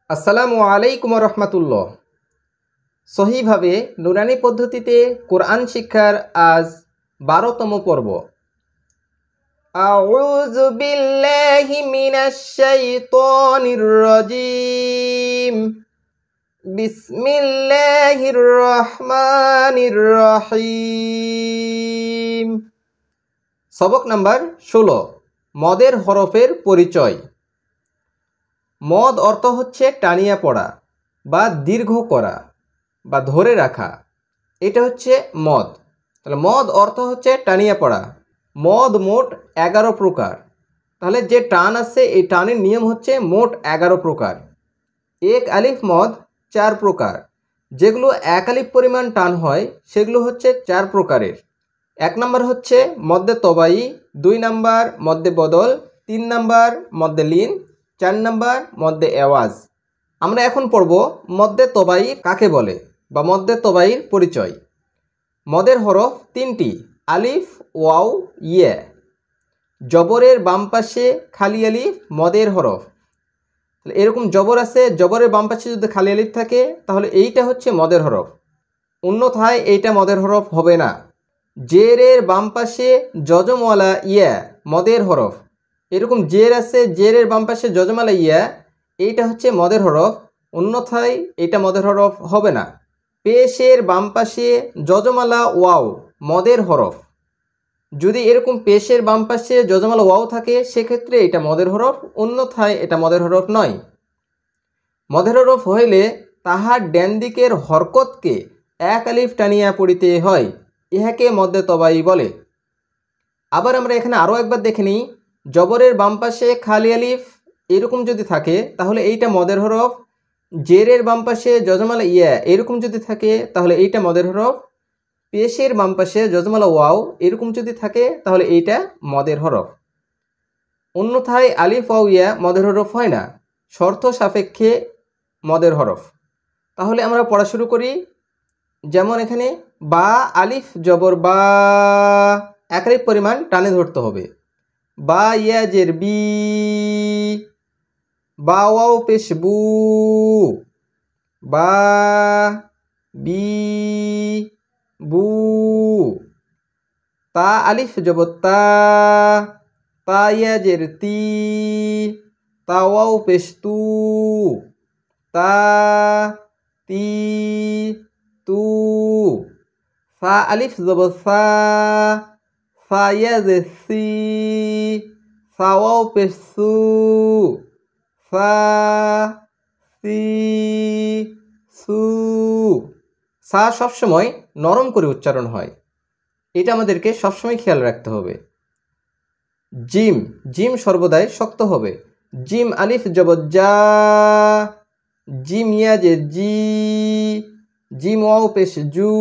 আসসালামু আলাইকুম রহমতুল্লাহ। সহিভাবে নুরানি পদ্ধতিতে কোরআন শিক্ষার আজ 12তম পর্ব। আউযু বিল্লাহি মিনাশ শাইতানির রাজিম। বিসমিল্লাহির রহমানির রহিম। সবক নাম্বার 16, মদের হরফের পরিচয়। মদ অর্থ হচ্ছে টানিয়া পড়া বা দীর্ঘ করা বা ধরে রাখা, এটা হচ্ছে মদ। তাহলে মদ অর্থ হচ্ছে টানিয়া পড়া। মদ মোট 11 প্রকার। তাহলে যে টান আছে এই টানের নিয়ম হচ্ছে মোট 11 প্রকার। এক আলিফ মদ 4 প্রকার। যেগুলো এক আলিফ পরিমাণ টান হয় সেগুলো হচ্ছে 4 প্রকারের। 1 নম্বর হচ্ছে মদ্দে তবাই, 2 নম্বর মদ্দে বদল, 3 নম্বর মদ্দে লিন, 4 নম্বর মদ্দে এওয়াজ। আমরা এখন পড়ব মদ্দে তবাই কাকে বলে বা মদ্দে তবাইয়ের পরিচয়। মদের হরফ 3টি, আলিফ, ওয়াও, ইয়া। জবরের বাম পাশে খালি আলিফ মদের হরফ। এরকম জবর আছে, জবরের বাম পাশে যদি খালি আলিফ থাকে তাহলে এইটা হচ্ছে মদের হরফ, অন্যথায় এইটা মদের হরফ হবে না। জেরের বাম পাশে যজমওয়ালা ইয়া মদের হরফ। এরকম জের আছে, জেরের বাম পাশে যজমওয়ালা ইয়া, এইটা হচ্ছে মদের হরফ, অন্যথায় এটা মদের হরফ হবে না। পেশের বাম পাশে যজমালা ওয়াও মদের হরফ। যদি এরকম পেশের বাম পাশে যজমালা ওয়াও থাকে সেক্ষেত্রে এটা মদের হরফ, অন্যথায় এটা মদের হরফ নয়। মদের হরফ হইলে তাহার ড্যান দিকের হরকতকে এক আলিফ টানিয়া পড়িতে হয়, ইহাকে মদ্দে তবাই বলে। আবার আমরা এখানে আরও একবার দেখে নিই। জবরের বাম পাশে খালি আলিফ এরকম যদি থাকে তাহলে এইটা মদের হরফ। জেরের বাম পাশে যজমালা ইয়া এরকম যদি থাকে তাহলে এইটা মদের হরফ। পেশের বাম পাশে যজমালা ওয়াও এরকম যদি থাকে তাহলে এইটা মদের হরফ, অন্যথায় আলিফ ওয়াও ইয়া মদের হরফ হয় না, শর্ত সাপেক্ষে মদের হরফ। তাহলে আমরা পড়া শুরু করি। যেমন এখানে বা আলিফ জবর বা, এক আলিফ পরিমাণ টানে ধরতে হবে। বা ইয়া জের বি, বা ওয়াও পেশ বু, বা বি বু। তা আলিফ জবর তা, তা ইয়া জের তি, তা ওয়াও পেশ তু, তা তি তু। ফা আলিফ জবর সা, ফা ইয়া জের সি, ফা ওয়াও পেশ সু, ফা সি সু। সা সবসময় নরম করে উচ্চারণ হয়, এটা আমাদেরকে সবসময় খেয়াল রাখতে হবে। জিম, জিম সর্বদাই শক্ত হবে। জিম আলিফ জবর যা, জিম ইয়া জের জি, জিম ওয়াও পেশ জু,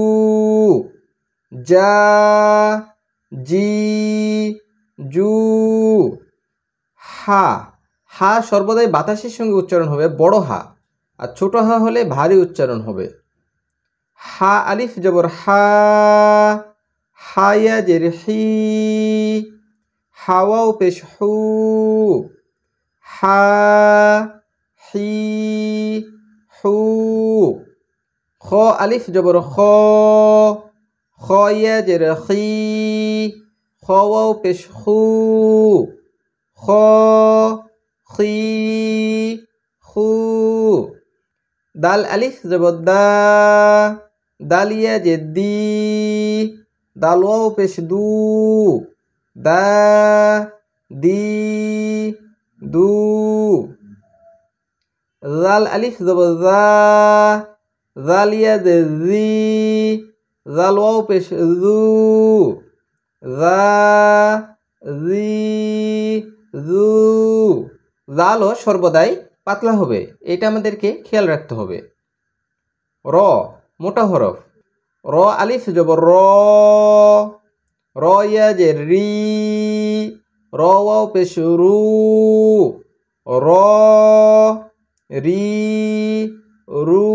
যা জি জু। হা, হা সর্বদাই বাতাসের সঙ্গে উচ্চারণ হবে, বড় হা, আর ছোট হা হলে ভারী উচ্চারণ হবে। হা আলিফ জবর হা, হা ইয়া জের হি, হাওয়াও পেশ হু, হা হি হু। খ আলিফ জবর খ, খ ইয়া জের খি, খাওয়াও পেশ খু, খ খি খু। দাল আলিফ জবর দা, দাল ইয়া জের দি, দাল ওয়াও পেশ দু, দা দি দু। জাল আলিফ জবর জা, জাল ইয়া জের জি, জাল ওয়াও পেশ জু, জা জি জু। জালও সর্বদাই পাতলা হবে, এটা আমাদেরকে খেয়াল রাখতে হবে। র, মোটা হরফ। র আলিফ জবর র, র ইয়া জের রি, র ওয়াও পেশ রু, র রি রু।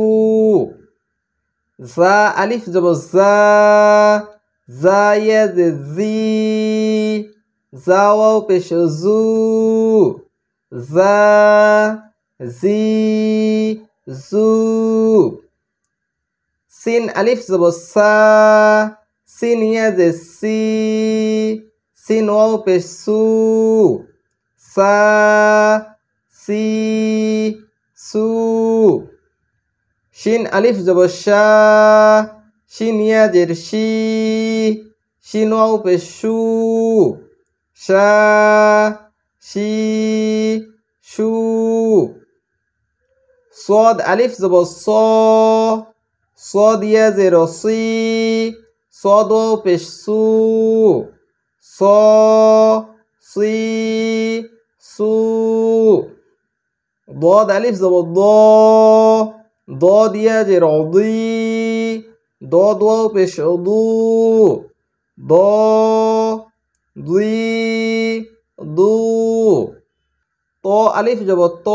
জা আলিফ জবর জা, জা ইয়া জের জি, জা ওয়াও পেশ জু, জা জি জু। সিন আলিফ জবর সা, সিন ইয়া যে সি, সিন ওয়াও পেশ সু, সা সি সু। শিন আলিফ জবর শা, শিন ইয়া জের শি, শিন ওয়াও পেশ শু, শা শি শু। صاد আলিফ জবর স, صاد ইয়া জের সি, صاد ওয়াও পেশ সু, স সি সু। ضاد আলিফ জবর দ, ضاد ইয়া জের দি, ضاد ওয়াও পেশ দু, দ দুই দু। ত আলিফ জবর ত,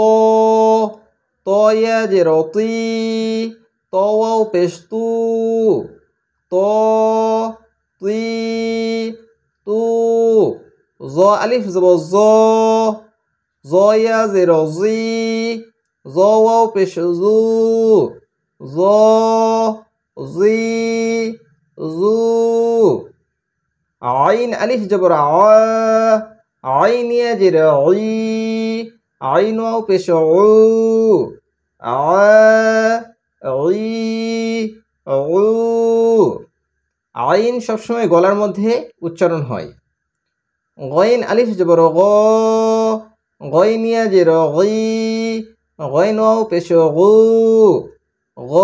ত ইয়া জের তি, ত ওয়াও পেশ তু, ত তি তু। জ আলিফ জবর জ, জ ইয়া জের জি, জ ওয়াও পেশ জু, জ জি জু। আইন আলিফ জবর আ, আইন ইয়া জের ই, আইন ওয়াও পেশ উ, আ ই উ। আইন সবসময় গলার মধ্যে উচ্চারণ হয়। গইন আলিফ জবর গ, গইন ইয়া জের গি, গইন ওয়াও পেশ গু, গ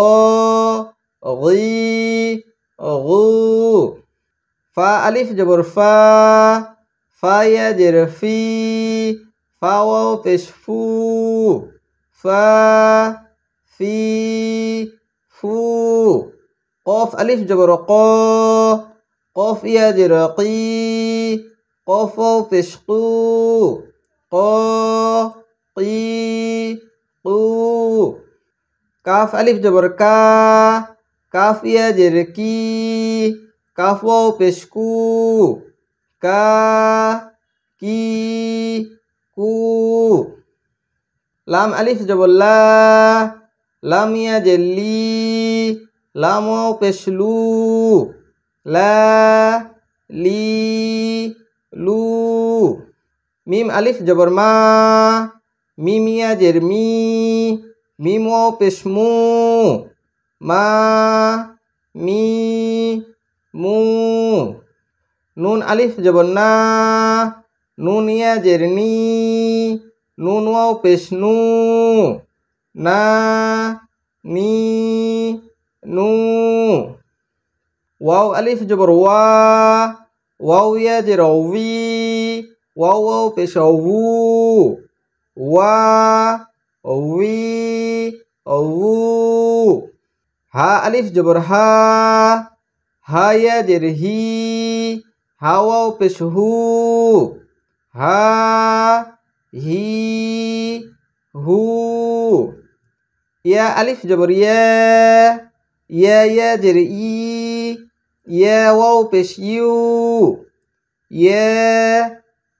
গি গু। ফা আলিফ জবর ফা, ফা ইয়া জের ফি, ফা ওয়াও পেশ ফু, ফা ফি ফু। কফ আলিফ জবর ক, কফ ইয়া জের কি, কফ ওয়াও পেশ কু, ক কি কু। কাফ আলিফ জবর কা, কাফ ইয়া জের কি, কাফ ওয়াও পেশ কু, কা কি কু। লাম আলিফ জবর লা, লাম ইয়া জের লি, লাম ওয়াও পেশ লু, লা লি লু। মিম আলিফ জবর মা, মিম ইয়া জের মি, মিম ওয়াও পেশ মু, মা মি মু। নুন আলিফ জবর না, নুন ইয়া জের নি, নুন ওয়াও পেশ নু, না নি নু। ওয়াও আলিফ জবর ওয়া, ওয়াও ইয়া জের উই, ওয়াও ওয়াও পেশ উ, ওয়া উই উ। হা আলিফ জবর হা, হা ইয়া জের হি, হা ওয়াও পেশ হু, হা হি হু। ইয়া আলিফ জবর ইয়া, ইয়া ইয়া জের ই, ইয়া ওয়াও পেশ ইউ, ইয়া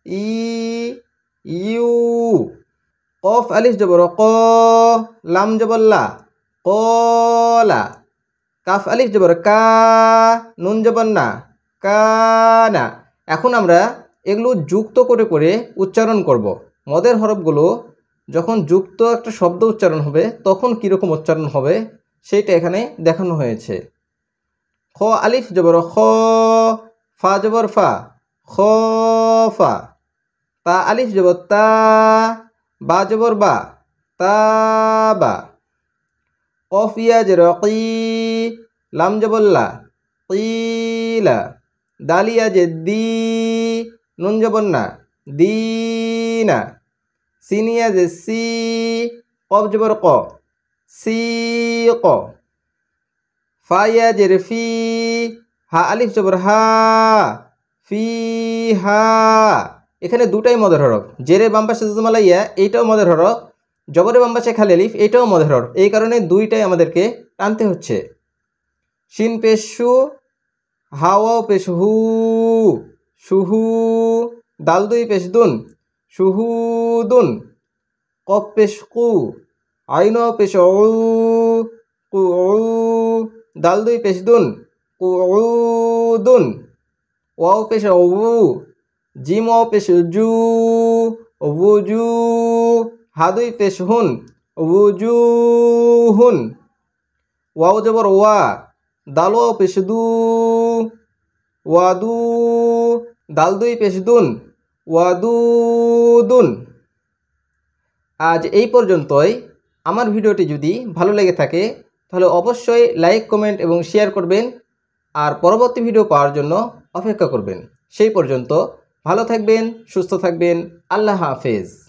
ই ইউ। কফ আলিফ জবর ক, লাম জবর লা, কলা। কাফ আলিফ জবর কা, নুন জবর না, কানা। এখন আমরা এগুলো যুক্ত করে করে উচ্চারণ করব। মদের হরফগুলো যখন যুক্ত একটা শব্দ উচ্চারণ হবে তখন কীরকম উচ্চারণ হবে সেইটা এখানে দেখানো হয়েছে। খ আলিফ জবর খ, ফা জবর ফা, খ ফা। তা আলিফ জবর তা, বা জবর বা, তা বা। কফ ইয়া জের কি, লাম জবর লা, কিলা। দাল ইয়া জের দি, নুন জবর না, দিনা। সিন ইয়া জের সি, কফ জবর ক, সি ক। ফা ইয়া জের ফি, হা আলিফ জবর হা, ফি হা। এখানে দুটাই মদের হরফ। জেরে বাম পাশে জজমালা ইয়া এইটাও মদের হরফ, জবরে বাম পাশে খালি আলিফ এইটাও মদের হরফ। এই কারণে দুইটাই আমাদেরকে টানতে হচ্ছে। শিন পেশ শু, হা ওয়াও পেশ হু, শুহু। দাল দুই পেশ দুন, শুহুদুন। কফ পেশ কু, আইন পেশ উ, কু উ, দাল দুই পেশ দুন, কু উ দুন, ওয়াও পেশ উ, জিম ও পেশ জু, উজু, হা দুই পেশ হুন, উজু হুন, ওয়াও জবর ওয়া, দাল ওয়াও পেশ দু, ওয়াদু, দাল দুই পেশ দুন, ওয়াদুদুন। আজ এই পর্যন্তই। আমার ভিডিওটি যদি ভালো লেগে থাকে তাহলে অবশ্যই লাইক, কমেন্ট এবং শেয়ার করবেন। আর পরবর্তী ভিডিও পাওয়ার জন্য অপেক্ষা করবেন। সেই পর্যন্ত ভালো থাকবেন, সুস্থ থাকবেন। আল্লাহ হাফেজ।